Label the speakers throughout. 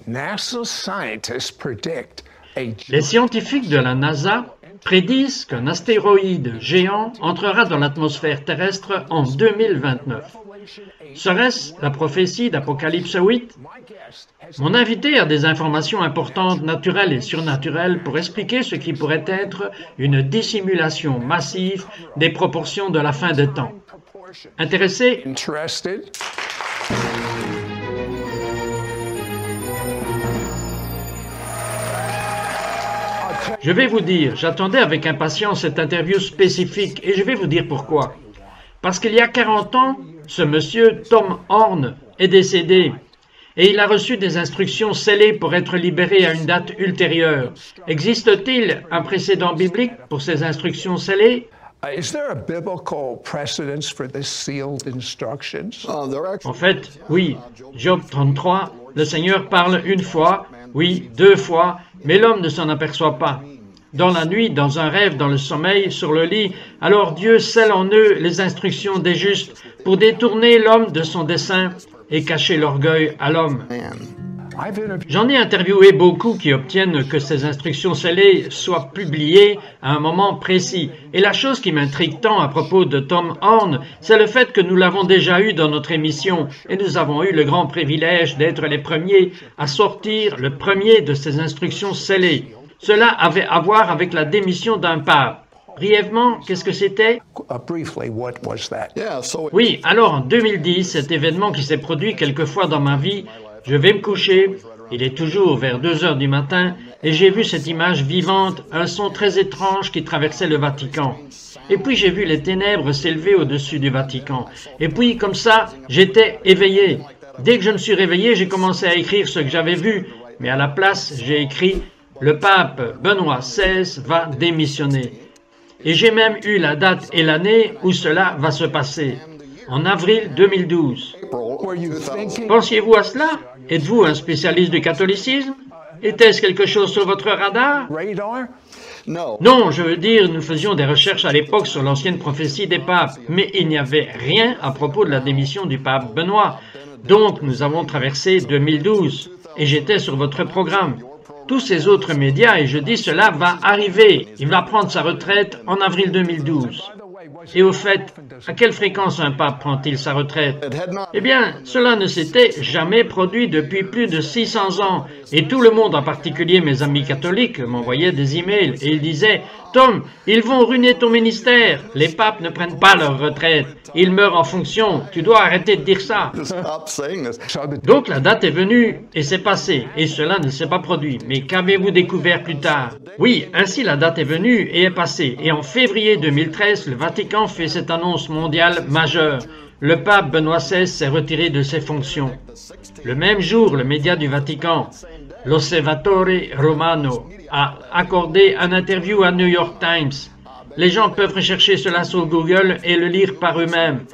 Speaker 1: Les scientifiques de la NASA prédisent qu'un astéroïde géant entrera dans l'atmosphère terrestre en 2029. Serait-ce la prophétie d'Apocalypse 8? Mon invité a des informations importantes, naturelles et surnaturelles pour expliquer ce qui pourrait être une dissimulation massive des proportions de la fin des temps. Intéressé? Je vais vous dire, j'attendais avec impatience cette interview spécifique et je vais vous dire pourquoi. Parce qu'il y a 40 ans, ce monsieur, Tom Horn, est décédé et il a reçu des instructions scellées pour être libéré à une date ultérieure. Existe-t-il un précédent biblique pour ces instructions scellées? En fait, oui, Job 33, le Seigneur parle une fois, oui, 2 fois, mais l'homme ne s'en aperçoit pas. Dans la nuit, dans un rêve, dans le sommeil, sur le lit, alors Dieu scelle en eux les instructions des justes pour détourner l'homme de son dessein et cacher l'orgueil à l'homme. J'en ai interviewé beaucoup qui obtiennent que ces instructions scellées soient publiées à un moment précis. Et la chose qui m'intrigue tant à propos de Tom Horn, c'est le fait que nous l'avons déjà eu dans notre émission et nous avons eu le grand privilège d'être les premiers à sortir le premier de ces instructions scellées. Cela avait à voir avec la démission d'un pape. Brièvement, qu'est-ce que c'était? Oui, alors en 2010, cet événement qui s'est produit quelquefois dans ma vie, je vais me coucher, il est toujours vers 2 heures du matin, et j'ai vu cette image vivante, un son très étrange qui traversait le Vatican. Et puis j'ai vu les ténèbres s'élever au-dessus du Vatican. Et puis, comme ça, j'étais éveillé. Dès que je me suis réveillé, j'ai commencé à écrire ce que j'avais vu, mais à la place, j'ai écrit « Le pape Benoît XVI va démissionner ». Et j'ai même eu la date et l'année où cela va se passer, en avril 2012. Pensiez-vous à cela? Êtes-vous un spécialiste du catholicisme? Était-ce quelque chose sur votre radar? Non, je veux dire, nous faisions des recherches à l'époque sur l'ancienne prophétie des papes, mais il n'y avait rien à propos de la démission du pape Benoît. Donc, nous avons traversé 2012, et j'étais sur votre programme. Tous ces autres médias, et je dis cela va arriver. Il va prendre sa retraite en avril 2012. Et au fait, à quelle fréquence un pape prend-il sa retraite? Eh bien, cela ne s'était jamais produit depuis plus de 600 ans. Et tout le monde, en particulier mes amis catholiques, m'envoyaient des emails et ils disaient « Tom, ils vont ruiner ton ministère. Les papes ne prennent pas leur retraite. Ils meurent en fonction. Tu dois arrêter de dire ça. » Donc la date est venue et c'est passé. Et cela ne s'est pas produit. Mais qu'avez-vous découvert plus tard? Oui, ainsi la date est venue et est passée. Et en février 2013, le Vatican fait cette annonce mondiale majeure. Le pape Benoît XVI s'est retiré de ses fonctions. Le même jour, le média du Vatican, l'Osservatore Romano, a accordé un interview à New York Times. Les gens peuvent rechercher cela sur Google et le lire par eux-mêmes.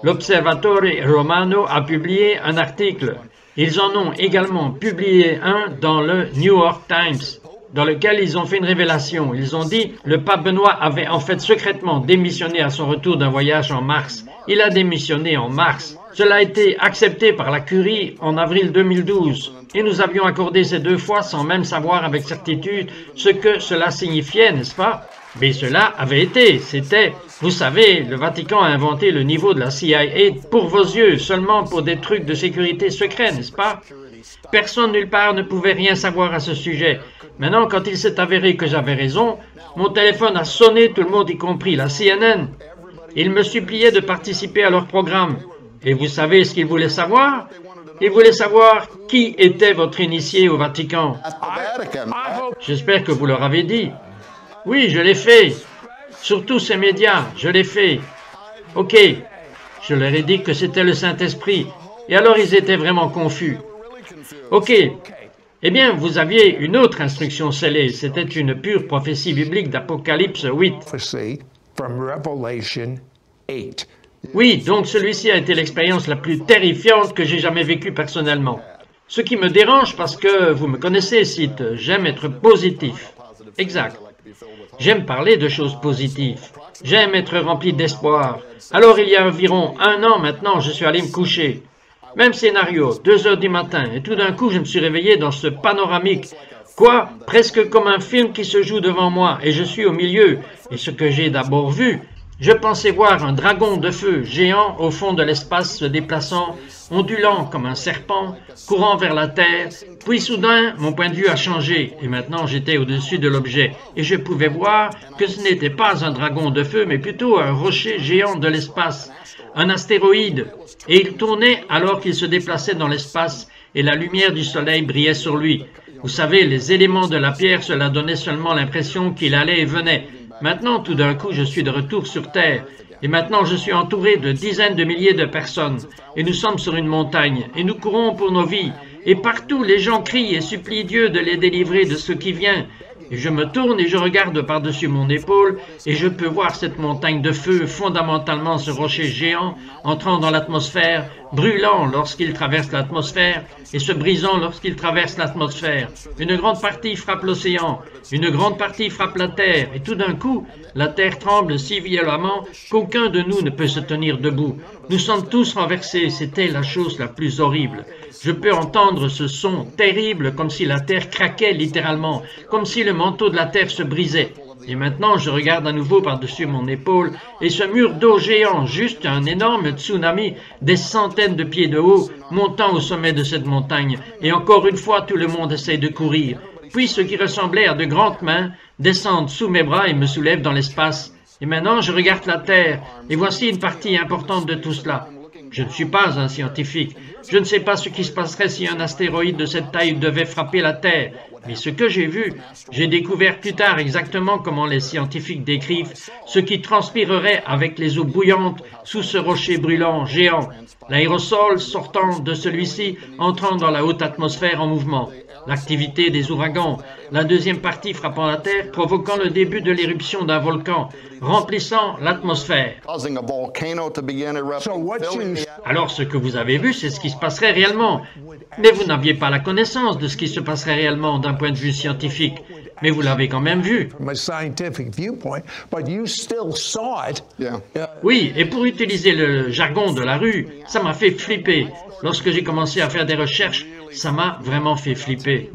Speaker 1: L'Osservatore Romano a publié un article. Ils en ont également publié un dans le New York Times, dans lequel ils ont fait une révélation. Ils ont dit « Le pape Benoît avait en fait secrètement démissionné à son retour d'un voyage en mars. Il a démissionné en mars. Cela a été accepté par la Curie en avril 2012. Et nous avions accordé ces 2 fois sans même savoir avec certitude ce que cela signifiait, n'est-ce pas? Mais cela avait été, c'était, vous savez, le Vatican a inventé le niveau de la CIA pour vos yeux, seulement pour des trucs de sécurité secrets, n'est-ce pas? Personne nulle part ne pouvait rien savoir à ce sujet. Maintenant, quand il s'est avéré que j'avais raison, mon téléphone a sonné, tout le monde y compris, la CNN. Ils me suppliaient de participer à leur programme. Et vous savez ce qu'ils voulaient savoir? Ils voulaient savoir qui était votre initié au Vatican. J'espère que vous leur avez dit. Oui, je l'ai fait. Sur tous ces médias, je l'ai fait. Ok, je leur ai dit que c'était le Saint-Esprit. Et alors ils étaient vraiment confus. Ok, eh bien, vous aviez une autre instruction scellée. C'était une pure prophétie biblique d'Apocalypse 8. Oui, donc celui-ci a été l'expérience la plus terrifiante que j'ai jamais vécue personnellement. Ce qui me dérange parce que, vous me connaissez, Sid, j'aime être positif. Exact. J'aime parler de choses positives. J'aime être rempli d'espoir. Alors, il y a environ 1 an maintenant, je suis allé me coucher. Même scénario, 2 heures du matin, et tout d'un coup je me suis réveillé dans ce panoramique. Quoi? Presque comme un film qui se joue devant moi, et je suis au milieu. Et ce que j'ai d'abord vu, je pensais voir un dragon de feu géant au fond de l'espace se déplaçant, ondulant comme un serpent, courant vers la terre, puis soudain, mon point de vue a changé, et maintenant j'étais au-dessus de l'objet, et je pouvais voir que ce n'était pas un dragon de feu, mais plutôt un rocher géant de l'espace, un astéroïde, et il tournait alors qu'il se déplaçait dans l'espace, et la lumière du soleil brillait sur lui. Vous savez, les éléments de la pierre, cela donnait seulement l'impression qu'il allait et venait. Maintenant, tout d'un coup, je suis de retour sur Terre. Et maintenant, je suis entouré de dizaines de milliers de personnes. Et nous sommes sur une montagne. Et nous courons pour nos vies. Et partout, les gens crient et supplient Dieu de les délivrer de ce qui vient. Et je me tourne et je regarde par-dessus mon épaule et je peux voir cette montagne de feu, fondamentalement ce rocher géant, entrant dans l'atmosphère, brûlant lorsqu'il traverse l'atmosphère et se brisant lorsqu'il traverse l'atmosphère. Une grande partie frappe l'océan, une grande partie frappe la terre et tout d'un coup, la terre tremble si violemment qu'aucun de nous ne peut se tenir debout. Nous sommes tous renversés, c'était la chose la plus horrible. Je peux entendre ce son terrible comme si la terre craquait littéralement, comme si le manteau de la terre se brisait. Et maintenant, je regarde à nouveau par-dessus mon épaule et ce mur d'eau géant, juste un énorme tsunami, des centaines de pieds de haut, montant au sommet de cette montagne. Et encore une fois, tout le monde essaie de courir. Puis ce qui ressemblait à de grandes mains descendent sous mes bras et me soulèvent dans l'espace. Et maintenant, je regarde la Terre, et voici une partie importante de tout cela. Je ne suis pas un scientifique. Je ne sais pas ce qui se passerait si un astéroïde de cette taille devait frapper la Terre. Mais ce que j'ai vu, j'ai découvert plus tard exactement comment les scientifiques décrivent ce qui transpirerait avec les eaux bouillantes sous ce rocher brûlant géant, l'aérosol sortant de celui-ci entrant dans la haute atmosphère en mouvement, l'activité des ouragans, la deuxième partie frappant la Terre, provoquant le début de l'éruption d'un volcan, remplissant l'atmosphère. Alors ce que vous avez vu, c'est ce qui se passerait réellement. Mais vous n'aviez pas la connaissance de ce qui se passerait réellement d'un point de vue scientifique. Mais vous l'avez quand même vu. Oui, et pour utiliser le jargon de la rue, ça m'a fait flipper. Lorsque j'ai commencé à faire des recherches, ça m'a vraiment fait flipper.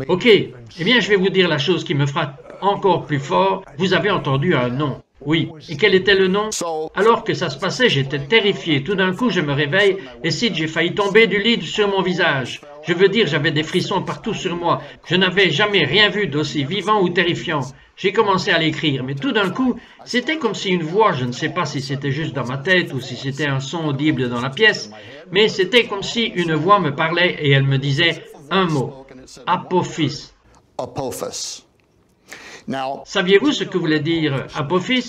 Speaker 1: Ok, eh bien je vais vous dire la chose qui me frappe encore plus fort. Vous avez entendu un nom. Oui, et quel était le nom? Alors que ça se passait, j'étais terrifié. Tout d'un coup, je me réveille et j'ai failli tomber du lit sur mon visage. Je veux dire, j'avais des frissons partout sur moi. Je n'avais jamais rien vu d'aussi vivant ou terrifiant. J'ai commencé à l'écrire, mais tout d'un coup, c'était comme si une voix, je ne sais pas si c'était juste dans ma tête ou si c'était un son audible dans la pièce, mais c'était comme si une voix me parlait et elle me disait un mot, Apophis. Saviez-vous ce que voulait dire Apophis?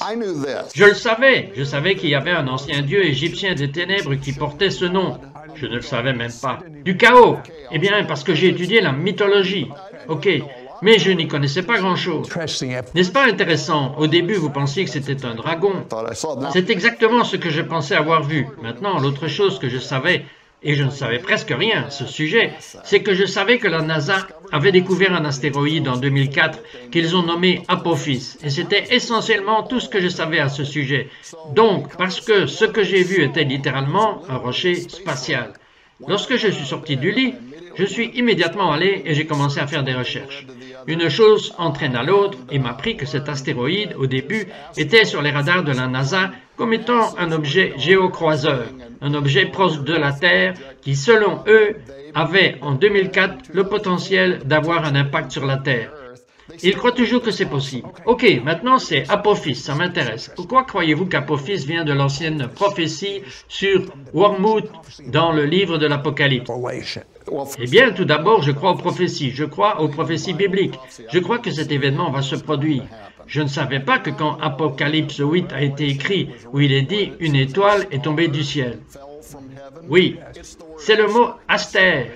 Speaker 1: Je le savais. Je savais qu'il y avait un ancien dieu égyptien des ténèbres qui portait ce nom. Je ne le savais même pas. Du chaos. Eh bien, parce que j'ai étudié la mythologie. Ok. Mais je n'y connaissais pas grand-chose. N'est-ce pas intéressant? Au début, vous pensiez que c'était un dragon. C'est exactement ce que je pensais avoir vu. Maintenant, l'autre chose que je savais, et je ne savais presque rien à ce sujet, c'est que je savais que la NASA avait découvert un astéroïde en 2004 qu'ils ont nommé Apophis. Et c'était essentiellement tout ce que je savais à ce sujet. Donc, parce que ce que j'ai vu était littéralement un rocher spatial. Lorsque je suis sorti du lit, je suis immédiatement allé et j'ai commencé à faire des recherches. Une chose entraîne à l'autre et m'apprit que cet astéroïde, au début, était sur les radars de la NASA comme étant un objet géocroiseur, un objet proche de la Terre qui, selon eux, avait en 2004 le potentiel d'avoir un impact sur la Terre. Ils croient toujours que c'est possible. Ok, maintenant c'est Apophis, ça m'intéresse. Pourquoi croyez-vous qu'Apophis vient de l'ancienne prophétie sur Wormwood dans le livre de l'Apocalypse? Eh bien, tout d'abord, je crois aux prophéties. Je crois aux prophéties bibliques. Je crois que cet événement va se produire. Je ne savais pas que quand Apocalypse 8 a été écrit, où il est dit « une étoile est tombée du ciel ». Oui, c'est le mot « astère ».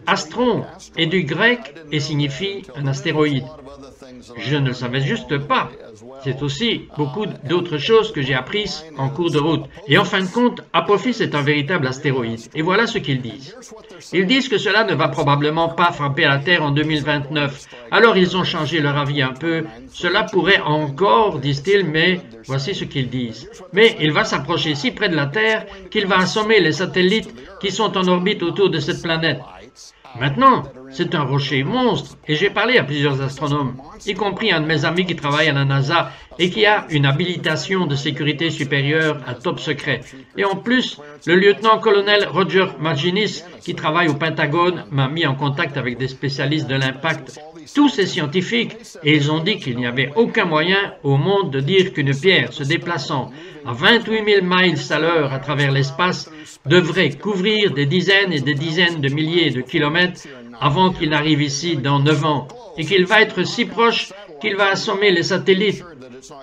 Speaker 1: Astron est du grec et signifie un astéroïde. Je ne le savais juste pas. C'est aussi beaucoup d'autres choses que j'ai apprises en cours de route. Et en fin de compte, Apophis est un véritable astéroïde. Et voilà ce qu'ils disent. Ils disent que cela ne va probablement pas frapper la Terre en 2029. Alors ils ont changé leur avis un peu. Cela pourrait encore, disent-ils, mais voici ce qu'ils disent. Mais il va s'approcher si près de la Terre qu'il va assommer les satellites qui sont en orbite autour de cette planète. Maintenant, c'est un rocher monstre et j'ai parlé à plusieurs astronomes, y compris un de mes amis qui travaille à la NASA et qui a une habilitation de sécurité supérieure à top secret. Et en plus, le lieutenant-colonel Roger Marginis, qui travaille au Pentagone, m'a mis en contact avec des spécialistes de l'impact. Tous ces scientifiques, et ils ont dit qu'il n'y avait aucun moyen au monde de dire qu'une pierre se déplaçant à 28 000 miles à l'heure à travers l'espace devrait couvrir des dizaines et des dizaines de milliers de kilomètres avant qu'il n'arrive ici dans 9 ans, et qu'il va être si proche qu'il va assommer les satellites,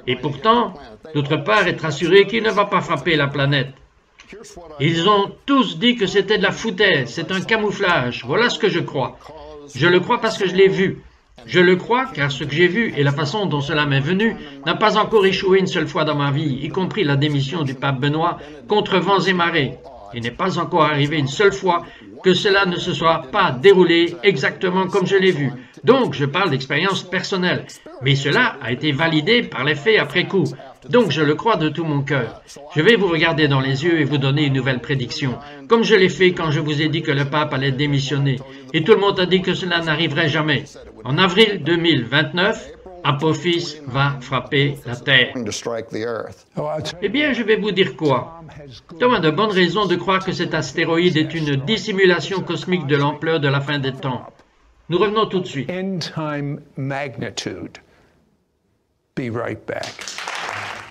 Speaker 1: et pourtant, d'autre part, être assuré qu'il ne va pas frapper la planète. Ils ont tous dit que c'était de la foutaise, c'est un camouflage, voilà ce que je crois. Je le crois parce que je l'ai vu. Je le crois car ce que j'ai vu et la façon dont cela m'est venu n'a pas encore échoué une seule fois dans ma vie, y compris la démission du pape Benoît contre vents et marées. Il n'est pas encore arrivé une seule fois que cela ne se soit pas déroulé exactement comme je l'ai vu. Donc, je parle d'expérience personnelle. Mais cela a été validé par les faits après coup. Donc, je le crois de tout mon cœur. Je vais vous regarder dans les yeux et vous donner une nouvelle prédiction, comme je l'ai fait quand je vous ai dit que le pape allait démissionner. Et tout le monde a dit que cela n'arriverait jamais. En avril 2029, Apophis va frapper la Terre. Eh bien, je vais vous dire quoi? Tom a de bonnes raisons de croire que cet astéroïde est une dissimulation cosmique de l'ampleur de la fin des temps. Nous revenons tout de suite.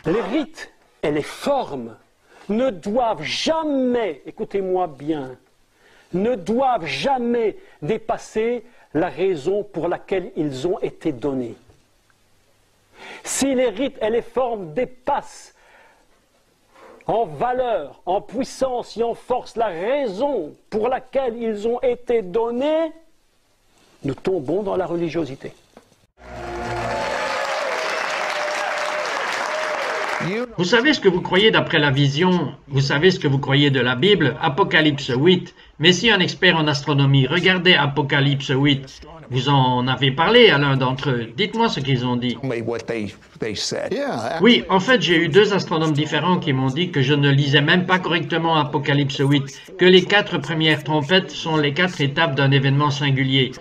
Speaker 2: Les rites et les formes ne doivent jamais, écoutez-moi bien, ne doivent jamais dépasser la raison pour laquelle ils ont été donnés. Si les rites et les formes dépassent en valeur, en puissance et en force la raison pour laquelle ils ont été donnés, nous tombons dans la religiosité.
Speaker 1: Vous savez ce que vous croyez d'après la vision, vous savez ce que vous croyez de la Bible, Apocalypse 8. Mais si un expert en astronomie regardait Apocalypse 8, vous en avez parlé à l'un d'entre eux. Dites-moi ce qu'ils ont dit. Oui, en fait, j'ai eu 2 astronomes différents qui m'ont dit que je ne lisais même pas correctement Apocalypse 8, que les 4 premières trompettes sont les 4 étapes d'un événement singulier.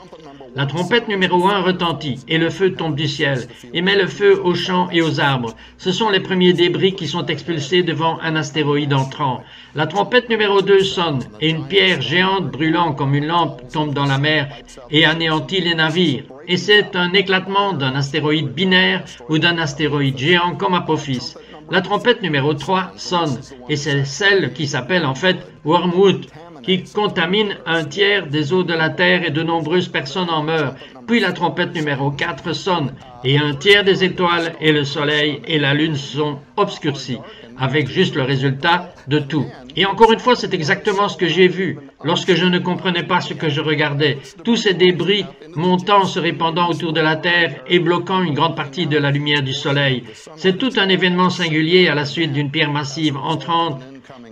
Speaker 1: La trompette numéro 1 retentit, et le feu tombe du ciel, et met le feu aux champs et aux arbres. Ce sont les premiers débris qui sont expulsés devant un astéroïde entrant. La trompette numéro 2 sonne, et une pierre géante brûlant comme une lampe tombe dans la mer et anéantit les navires. Et c'est un éclatement d'un astéroïde binaire ou d'un astéroïde géant comme Apophis. La trompette numéro 3 sonne, et c'est celle qui s'appelle en fait Wormwood, qui contamine un tiers des eaux de la Terre et de nombreuses personnes en meurent. Puis la trompette numéro 4 sonne, et un tiers des étoiles et le soleil et la lune sont obscurcis, avec juste le résultat de tout. Et encore une fois, c'est exactement ce que j'ai vu, lorsque je ne comprenais pas ce que je regardais. Tous ces débris montant, se répandant autour de la Terre et bloquant une grande partie de la lumière du soleil. C'est tout un événement singulier à la suite d'une pierre massive entrante,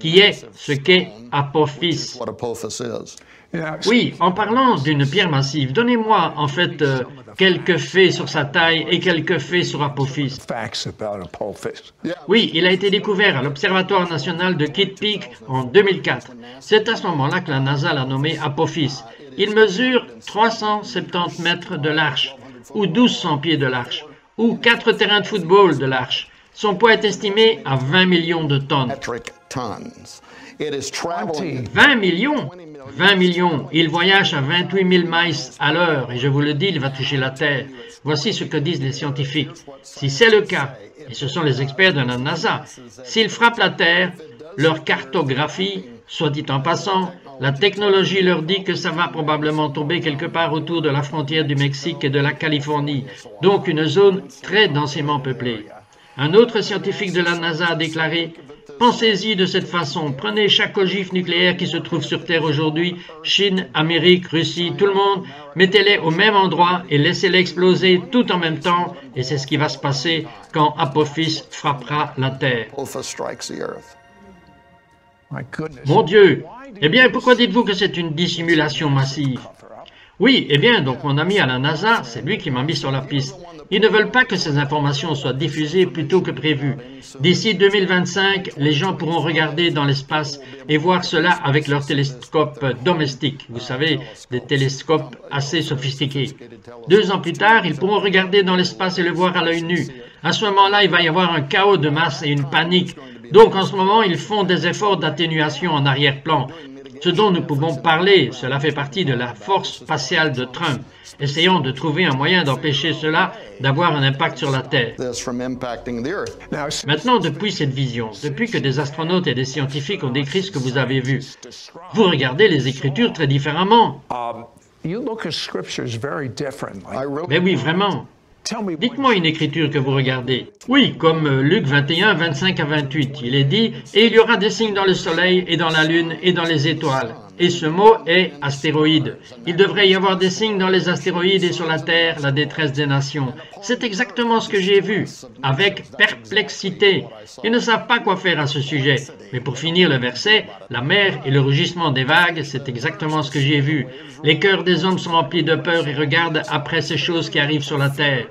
Speaker 1: qui est ce qu'est Apophis. Oui, en parlant d'une pierre massive, donnez-moi en fait quelques faits sur sa taille et quelques faits sur Apophis. Oui, il a été découvert à l'Observatoire national de Kitt Peak en 2004. C'est à ce moment-là que la NASA l'a nommé Apophis. Il mesure 370 mètres de large, ou 1200 pieds de large, ou 4 terrains de football de large. Son poids est estimé à 20 millions de tonnes. 20 millions? 20 millions. Il voyage à 28 000 miles à l'heure, et je vous le dis, il va toucher la Terre. Voici ce que disent les scientifiques. Si c'est le cas, et ce sont les experts de la NASA, s'il frappe la Terre, leur cartographie, soit dit en passant, la technologie leur dit que ça va probablement tomber quelque part autour de la frontière du Mexique et de la Californie, donc une zone très densément peuplée. Un autre scientifique de la NASA a déclaré Pensez-y de cette façon. Prenez chaque ogive nucléaire qui se trouve sur Terre aujourd'hui, Chine, Amérique, Russie, tout le monde, mettez-les au même endroit et laissez-les exploser tout en même temps. Et c'est ce qui va se passer quand Apophis frappera la Terre. Mon Dieu! Eh bien, pourquoi dites-vous que c'est une dissimulation massive? Oui, eh bien, donc mon ami à la NASA, c'est lui qui m'a mis sur la piste. Ils ne veulent pas que ces informations soient diffusées plus tôt que prévu. D'ici 2025, les gens pourront regarder dans l'espace et voir cela avec leurs télescopes domestiques. Vous savez, des télescopes assez sophistiqués. 2 ans plus tard, ils pourront regarder dans l'espace et le voir à l'œil nu. À ce moment-là, il va y avoir un chaos de masse et une panique. Donc, en ce moment, ils font des efforts d'atténuation en arrière-plan. Ce dont nous pouvons parler, cela fait partie de la force spatiale de Trump. Essayons de trouver un moyen d'empêcher cela d'avoir un impact sur la Terre. Maintenant, depuis cette vision, depuis que des astronautes et des scientifiques ont décrit ce que vous avez vu, vous regardez les Écritures très différemment. Mais oui, vraiment. Dites-moi une écriture que vous regardez. Oui, comme Luc 21, 25 à 28. Il est dit, « Et il y aura des signes dans le soleil et dans la lune et dans les étoiles. » Et ce mot est astéroïde. Il devrait y avoir des signes dans les astéroïdes et sur la Terre, la détresse des nations. C'est exactement ce que j'ai vu, avec perplexité. Ils ne savent pas quoi faire à ce sujet. Mais pour finir le verset, la mer et le rugissement des vagues, c'est exactement ce que j'ai vu. Les cœurs des hommes sont remplis de peur et regardent après ces choses qui arrivent sur la terre.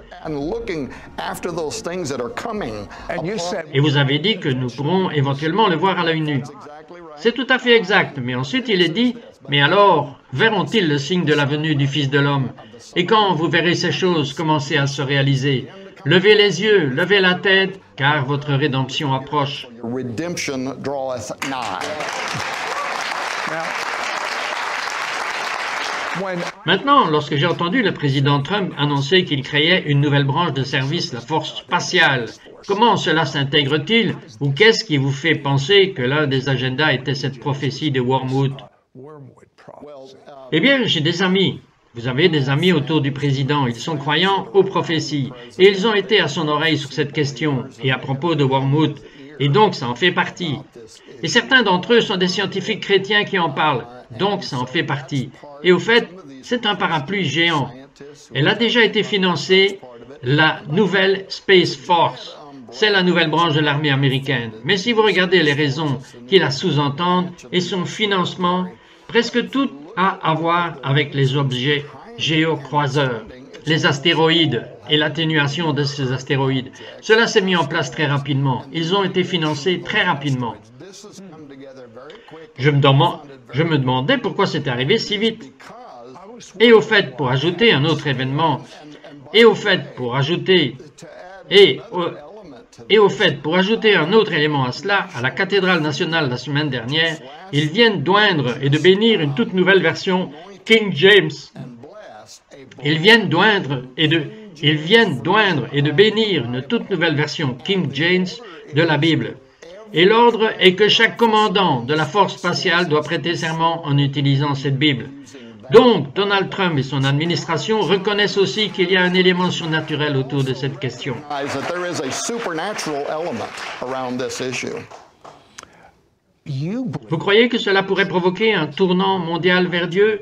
Speaker 1: Et vous avez dit que nous pourrons éventuellement le voir à l'œil nu. C'est tout à fait exact, mais ensuite il est dit, « Mais alors, verront-ils le signe de la venue du Fils de l'homme? Et quand vous verrez ces choses commencer à se réaliser, levez les yeux, levez la tête, car votre rédemption approche. » Maintenant, lorsque j'ai entendu le président Trump annoncer qu'il créait une nouvelle branche de service, la force spatiale, comment cela s'intègre-t-il ou qu'est-ce qui vous fait penser que l'un des agendas était cette prophétie de Wormwood? Eh bien, j'ai des amis. Vous avez des amis autour du président. Ils sont croyants aux prophéties et ils ont été à son oreille sur cette question et à propos de Wormwood. Et donc, ça en fait partie. Et certains d'entre eux sont des scientifiques chrétiens qui en parlent. Donc, ça en fait partie. Et au fait, c'est un parapluie géant. Elle a déjà été financée, la nouvelle Space Force. C'est la nouvelle branche de l'armée américaine. Mais si vous regardez les raisons qui la sous-entendent et son financement, presque tout a à voir avec les objets géocroiseurs, les astéroïdes et l'atténuation de ces astéroïdes. Cela s'est mis en place très rapidement. Ils ont été financés très rapidement. Je me demandais pourquoi c'est arrivé si vite. Et au fait, pour ajouter un autre événement, pour ajouter un autre élément à cela, à la cathédrale nationale la semaine dernière, ils viennent d'oindre et de bénir une toute nouvelle version King James. Ils viennent d'oindre et de bénir une toute nouvelle version King James de la Bible. Et l'ordre est que chaque commandant de la force spatiale doit prêter serment en utilisant cette Bible. Donc, Donald Trump et son administration reconnaissent aussi qu'il y a un élément surnaturel autour de cette question. Vous croyez que cela pourrait provoquer un tournant mondial vers Dieu?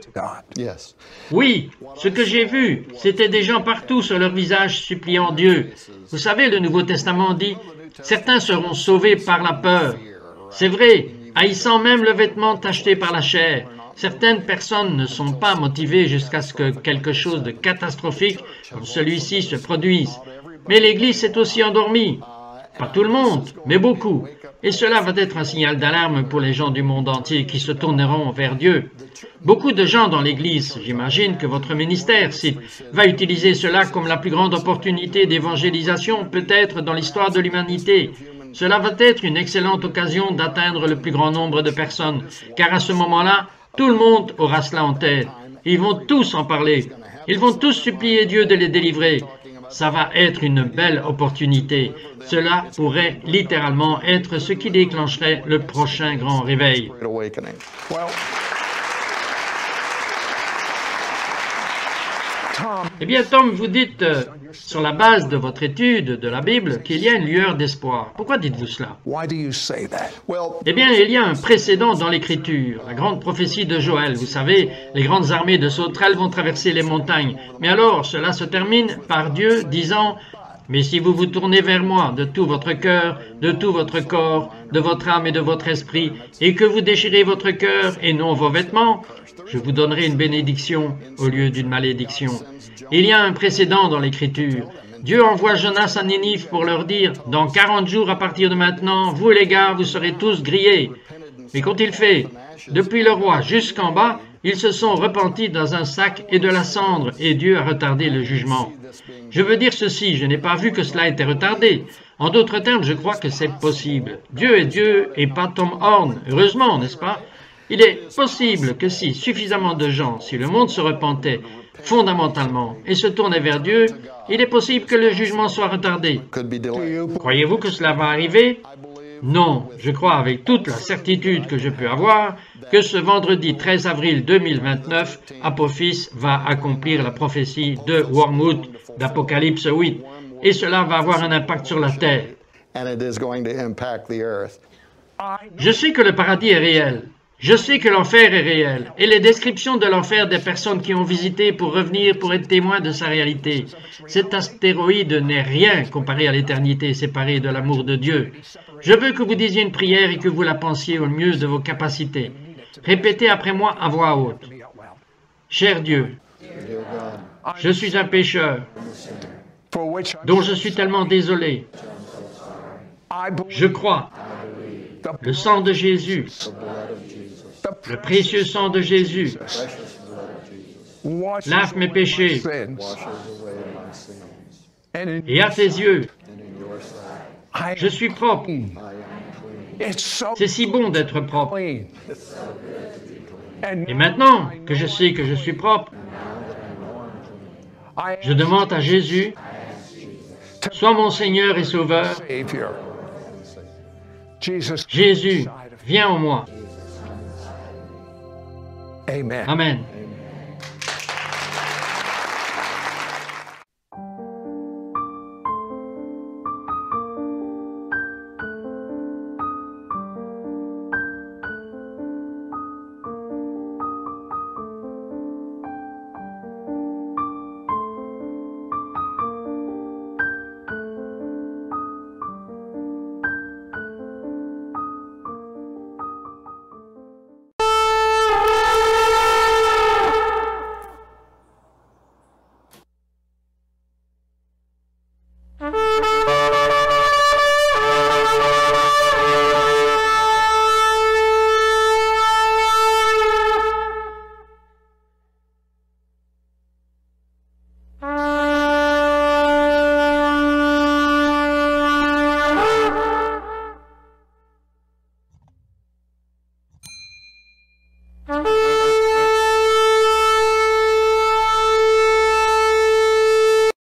Speaker 1: Oui, ce que j'ai vu, c'était des gens partout sur leur visage suppliant Dieu. Vous savez, le Nouveau Testament dit « Certains seront sauvés par la peur ». C'est vrai, haïssant même le vêtement tacheté par la chair. Certaines personnes ne sont pas motivées jusqu'à ce que quelque chose de catastrophique comme celui-ci se produise. Mais l'Église s'est aussi endormie. Pas tout le monde, mais beaucoup. Et cela va être un signal d'alarme pour les gens du monde entier qui se tourneront vers Dieu. Beaucoup de gens dans l'Église, j'imagine que votre ministère, va utiliser cela comme la plus grande opportunité d'évangélisation peut-être dans l'histoire de l'humanité. Cela va être une excellente occasion d'atteindre le plus grand nombre de personnes, car à ce moment-là, tout le monde aura cela en tête. Ils vont tous en parler. Ils vont tous supplier Dieu de les délivrer. Ça va être une belle opportunité. Cela pourrait littéralement être ce qui déclencherait le prochain grand réveil. Eh bien, Tom, vous dites, sur la base de votre étude de la Bible, qu'il y a une lueur d'espoir. Pourquoi dites-vous cela? Eh bien, il y a un précédent dans l'Écriture, la grande prophétie de Joël. Vous savez, les grandes armées de sauterelles vont traverser les montagnes. Mais alors, cela se termine par Dieu disant: « Mais si vous vous tournez vers moi de tout votre cœur, de tout votre corps, de votre âme et de votre esprit, et que vous déchirez votre cœur et non vos vêtements, je vous donnerai une bénédiction au lieu d'une malédiction. » Il y a un précédent dans l'Écriture. Dieu envoie Jonas à Ninive pour leur dire: « Dans 40 jours à partir de maintenant, vous les gars, vous serez tous grillés. » Mais qu'ont-ils fait? Depuis le roi jusqu'en bas, ils se sont repentis dans un sac et de la cendre, et Dieu a retardé le jugement. Je veux dire ceci, je n'ai pas vu que cela était retardé. En d'autres termes, je crois que c'est possible. Dieu est Dieu et pas Tom Horn, heureusement, n'est-ce pas? Il est possible que si suffisamment de gens, si le monde se repentait fondamentalement et se tournait vers Dieu, il est possible que le jugement soit retardé. Croyez-vous que cela va arriver? Non, je crois avec toute la certitude que je peux avoir que ce vendredi 13 avril 2029, Apophis va accomplir la prophétie de Wormwood d'Apocalypse 8, et cela va avoir un impact sur la terre. Je sais que le paradis est réel. Je sais que l'enfer est réel, et les descriptions de l'enfer des personnes qui ont visité pour revenir pour être témoins de sa réalité. Cet astéroïde n'est rien comparé à l'éternité séparée de l'amour de Dieu. Je veux que vous disiez une prière et que vous la pensiez au mieux de vos capacités. Répétez après moi à voix haute. Cher Dieu, je suis un pécheur dont je suis tellement désolé. Je crois le sang de Jésus, le précieux sang de Jésus, lave mes péchés. Et à tes yeux, je suis propre. C'est si bon d'être propre. Et maintenant que je sais que je suis propre, je demande à Jésus, sois mon Seigneur et Sauveur. Jésus, viens en moi. Amen.